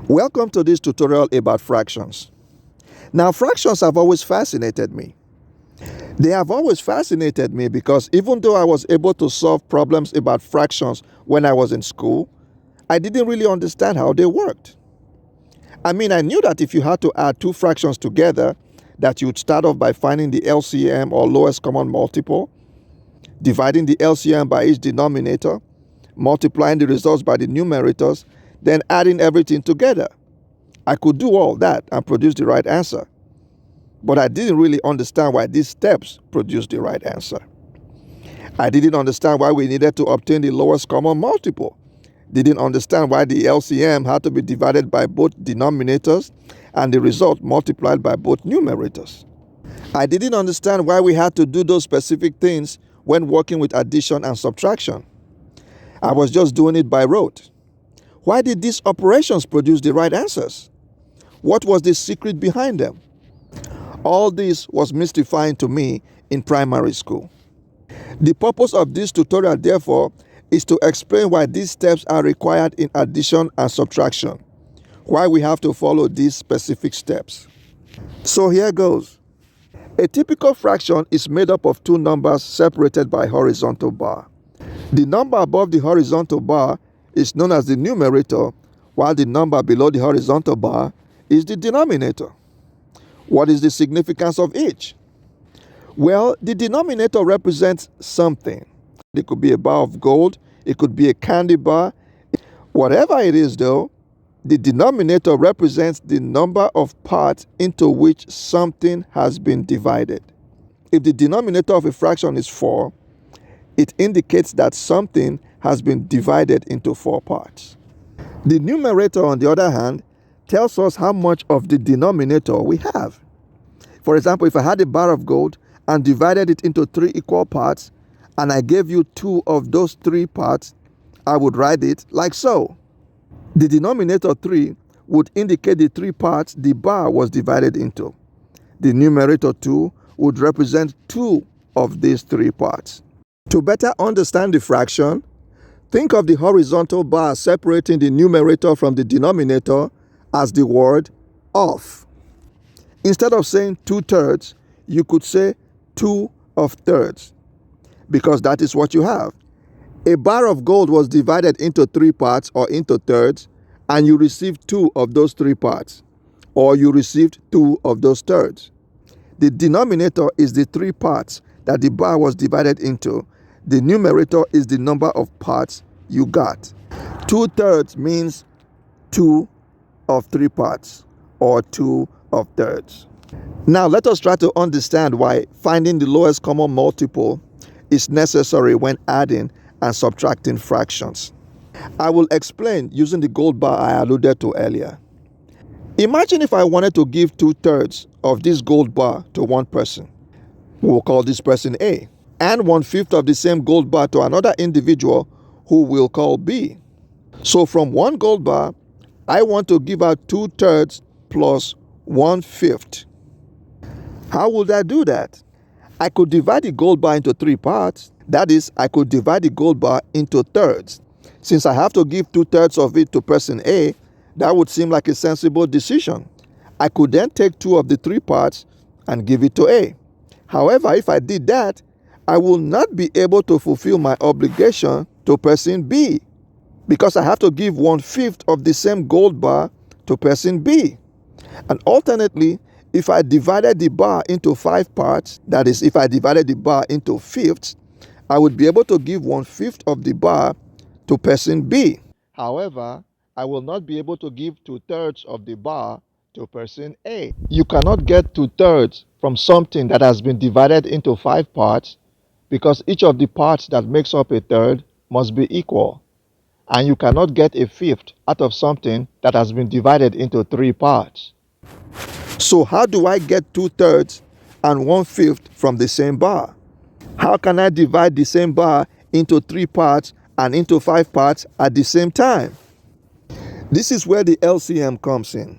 Welcome to this tutorial about fractions. Now, fractions have always fascinated me. They have always fascinated me because even though I was able to solve problems about fractions when I was in school, I didn't really understand how they worked. I mean, I knew that if you had to add two fractions together, that you'd start off by finding the LCM or lowest common multiple, dividing the LCM by each denominator, multiplying the results by the numerators, then adding everything together. I could do all that and produce the right answer. But I didn't really understand why these steps produced the right answer. I didn't understand why we needed to obtain the lowest common multiple. Didn't understand why the LCM had to be divided by both denominators and the result multiplied by both numerators. I didn't understand why we had to do those specific things when working with addition and subtraction. I was just doing it by rote. Why did these operations produce the right answers? What was the secret behind them? All this was mystifying to me in primary school. The purpose of this tutorial, therefore, is to explain why these steps are required in addition and subtraction, why we have to follow these specific steps. So here goes. A typical fraction is made up of two numbers separated by horizontal bar. The number above the horizontal bar is known as the numerator, while the number below the horizontal bar is the denominator. What is the significance of each? Well, the denominator represents something. It could be a bar of gold, it could be a candy bar. Whatever it is though, the denominator represents the number of parts into which something has been divided. If the denominator of a fraction is 4, it indicates that something has been divided into 4 parts. The numerator, on the other hand, tells us how much of the denominator we have. For example, if I had a bar of gold and divided it into 3 equal parts, and I gave you 2 of those 3 parts, I would write it like so. The denominator 3 would indicate the 3 parts the bar was divided into. The numerator 2 would represent 2 of these 3 parts. To better understand the fraction, think of the horizontal bar separating the numerator from the denominator as the word of. Instead of saying 2/3, you could say 2 of thirds, because that is what you have. A bar of gold was divided into 3 parts or into thirds, and you received 2 of those 3 parts, or you received 2 of those thirds. The denominator is the 3 parts that the bar was divided into. The numerator is the number of parts you got. 2/3 means 2 of 3 parts, or 2 of thirds. Now let us try to understand why finding the lowest common multiple is necessary when adding and subtracting fractions. I will explain using the gold bar I alluded to earlier. Imagine if I wanted to give 2/3 of this gold bar to one person. We'll call this person A, and 1/5 of the same gold bar to another individual who we'll call B. So from one gold bar, I want to give out 2/3 plus 1/5. How would I do that? I could divide the gold bar into 3 parts. That is, I could divide the gold bar into thirds. Since I have to give 2/3 of it to person A, that would seem like a sensible decision. I could then take 2 of the 3 parts and give it to A. However, if I did that, I will not be able to fulfill my obligation to person B, because I have to give 1/5 of the same gold bar to person B. And alternately, if I divided the bar into 5 parts, that is, if I divided the bar into fifths, I would be able to give 1/5 of the bar to person B. However, I will not be able to give 2/3 of the bar to person A. You cannot get 2/3 from something that has been divided into 5 parts, because each of the parts that makes up a third must be equal. And you cannot get a fifth out of something that has been divided into 3 parts. So how do I get 2/3 and 1/5 from the same bar? How can I divide the same bar into 3 parts and into 5 parts at the same time? This is where the LCM comes in.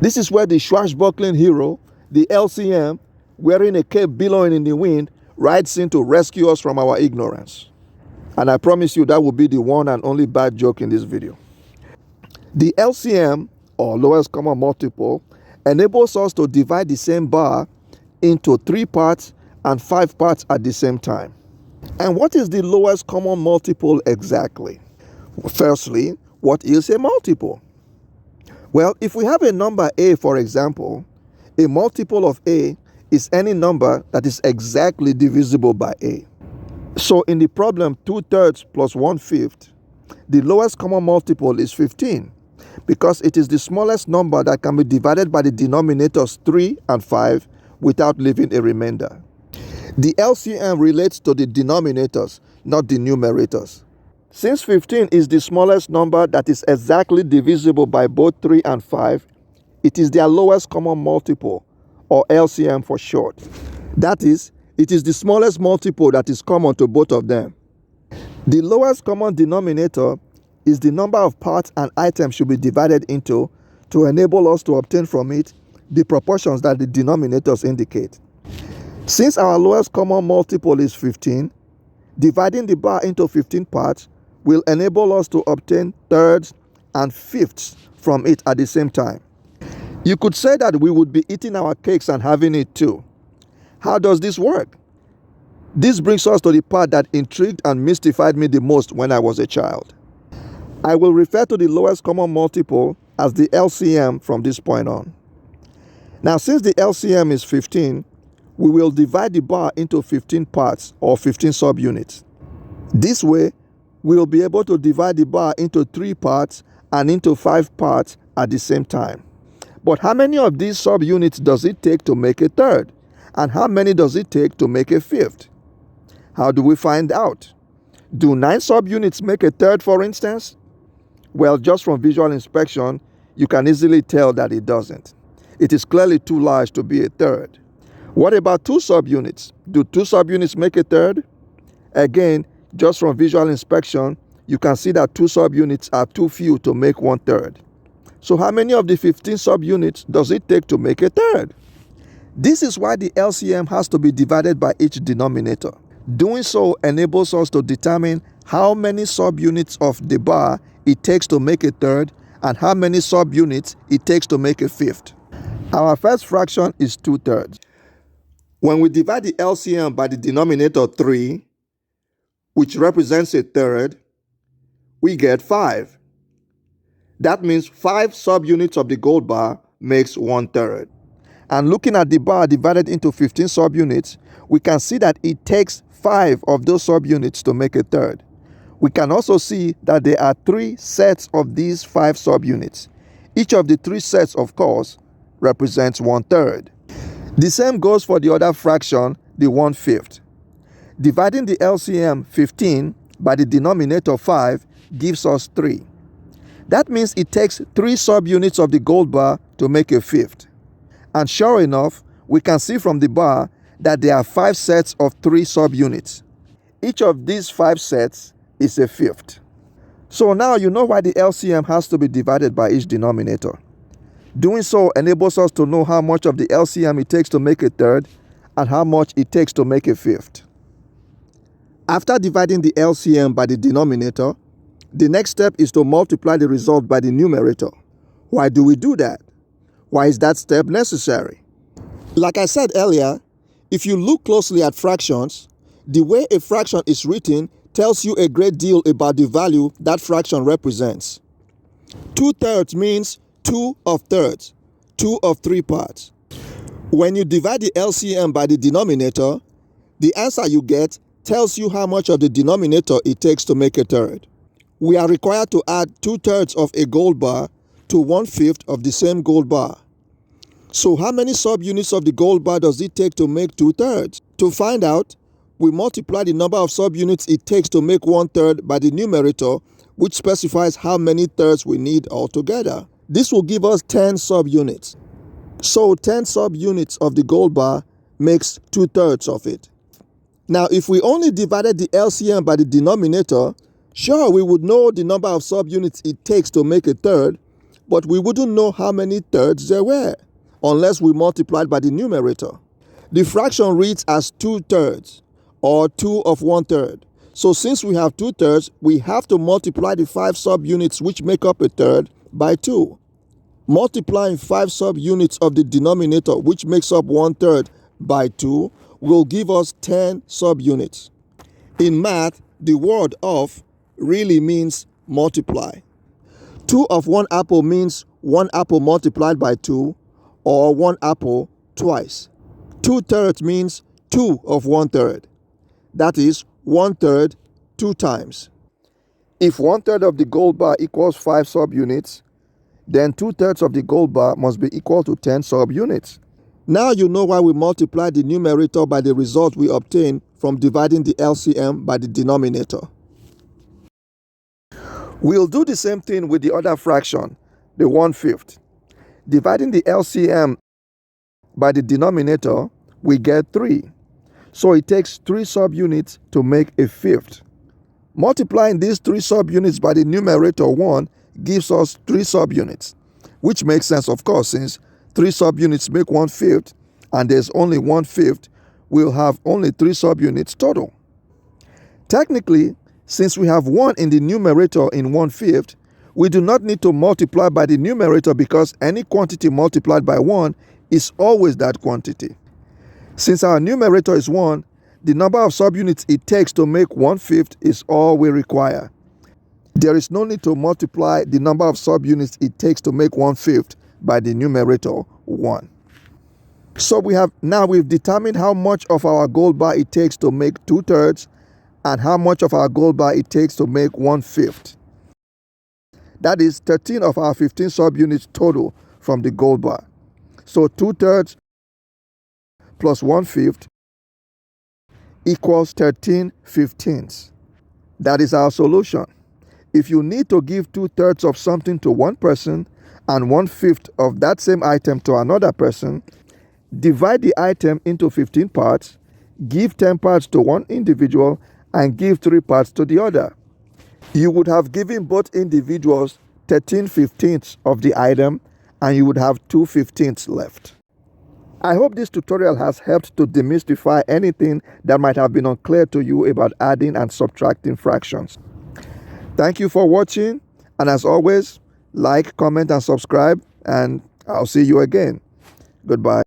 This is where the swashbuckling hero, the LCM, wearing a cape billowing in the wind, rides in to rescue us from our ignorance. And I promise you that will be the one and only bad joke in this video. The LCM or lowest common multiple, enables us to divide the same bar into 3 parts and 5 parts at the same time. And what is the lowest common multiple exactly? Firstly, what is a multiple? Well, if we have a number a, for example, a multiple of a is any number that is exactly divisible by a. So in the problem 2/3 plus 1/5, the lowest common multiple is 15 because it is the smallest number that can be divided by the denominators 3 and 5 without leaving a remainder. The LCM relates to the denominators, not the numerators. Since 15 is the smallest number that is exactly divisible by both 3 and 5, it is their lowest common multiple, or LCM for short. That is, it is the smallest multiple that is common to both of them. The lowest common denominator is the number of parts an item should be divided into to enable us to obtain from it the proportions that the denominators indicate. Since our lowest common multiple is 15, dividing the bar into 15 parts will enable us to obtain thirds and fifths from it at the same time. You could say that we would be eating our cakes and having it too. How does this work? This brings us to the part that intrigued and mystified me the most when I was a child. I will refer to the lowest common multiple as the LCM from this point on. Now, since the LCM is 15, we will divide the bar into 15 parts or 15 subunits. This way, we will be able to divide the bar into 3 parts and into 5 parts at the same time. But how many of these subunits does it take to make a third? And how many does it take to make a fifth? How do we find out? Do 9 subunits make a third, for instance? Well, just from visual inspection, you can easily tell that it doesn't. It is clearly too large to be a third. What about 2 subunits? Do 2 subunits make a third? Again, just from visual inspection, you can see that 2 subunits are too few to make 1/3. So how many of the 15 subunits does it take to make a third? This is why the LCM has to be divided by each denominator. Doing so enables us to determine how many subunits of the bar it takes to make a third and how many subunits it takes to make a fifth. Our first fraction is 2/3. When we divide the LCM by the denominator 3, which represents a third, we get 5. That means 5 subunits of the gold bar makes 1/3. And looking at the bar divided into 15 subunits, we can see that it takes 5 of those subunits to make a third. We can also see that there are 3 sets of these 5 subunits. Each of the 3 sets, of course, represents 1/3. The same goes for the other fraction, the 1/5. Dividing the LCM 15 by the denominator 5 gives us 3. That means it takes 3 subunits of the gold bar to make a fifth. And sure enough, we can see from the bar that there are 5 sets of 3 subunits. Each of these 5 sets is a fifth. So now you know why the LCM has to be divided by each denominator. Doing so enables us to know how much of the LCM it takes to make a third and how much it takes to make a fifth. After dividing the LCM by the denominator, the next step is to multiply the result by the numerator. Why do we do that? Why is that step necessary? Like I said earlier, if you look closely at fractions, the way a fraction is written tells you a great deal about the value that fraction represents. 2/3 means 2 of thirds, 2 of 3 parts. When you divide the LCM by the denominator, the answer you get tells you how much of the denominator it takes to make a third. We are required to add 2/3 of a gold bar to 1/5 of the same gold bar. So how many subunits of the gold bar does it take to make 2/3? To find out, we multiply the number of subunits it takes to make 1/3 by the numerator, which specifies how many thirds we need altogether. This will give us 10 subunits. So 10 subunits of the gold bar makes 2/3 of it. Now, if we only divided the LCM by the denominator, sure, we would know the number of subunits it takes to make a third, but we wouldn't know how many thirds there were, unless we multiplied by the numerator. The fraction reads as 2/3, or 2 of 1/3. So since we have 2/3, we have to multiply the 5 subunits which make up a third by 2. Multiplying 5 subunits of the denominator, which makes up 1/3, by 2 will give us 10 subunits. In math, the word "of" really means multiply. 2 of 1 apple means 1 apple multiplied by 2, or 1 apple twice. 2/3 means 2 of 1/3. That is 1/3 2 times. If 1/3 of the gold bar equals 5 subunits, then 2/3 of the gold bar must be equal to 10 subunits. Now you know why we multiply the numerator by the result we obtain from dividing the LCM by the denominator. We'll do the same thing with the other fraction, the 1/5. Dividing the LCM by the denominator, we get 3. So it takes 3 subunits to make a fifth. Multiplying these 3 subunits by the numerator 1 gives us 3 subunits, which makes sense, of course, since 3 subunits make 1/5 and there's only 1/5, we'll have only 3 subunits total. Technically, since we have 1 in the numerator in 1/5, we do not need to multiply by the numerator because any quantity multiplied by 1 is always that quantity. Since our numerator is 1, the number of subunits it takes to make 1/5 is all we require. There is no need to multiply the number of subunits it takes to make 1/5 by the numerator 1. So we've determined how much of our gold bar it takes to make 2/3 and how much of our gold bar it takes to make 1/5. That is 13 of our 15 subunits total from the gold bar. So 2/3 plus 1/5 equals 13/15. That is our solution. If you need to give 2/3 of something to one person and 1/5 of that same item to another person, divide the item into 15 parts, give 10 parts to one individual, and give 3 parts to the other. You would have given both individuals 13/15 of the item, and you would have 2/15 left. I hope this tutorial has helped to demystify anything that might have been unclear to you about adding and subtracting fractions. Thank you for watching, and as always, like, comment, and subscribe, and I'll see you again. Goodbye.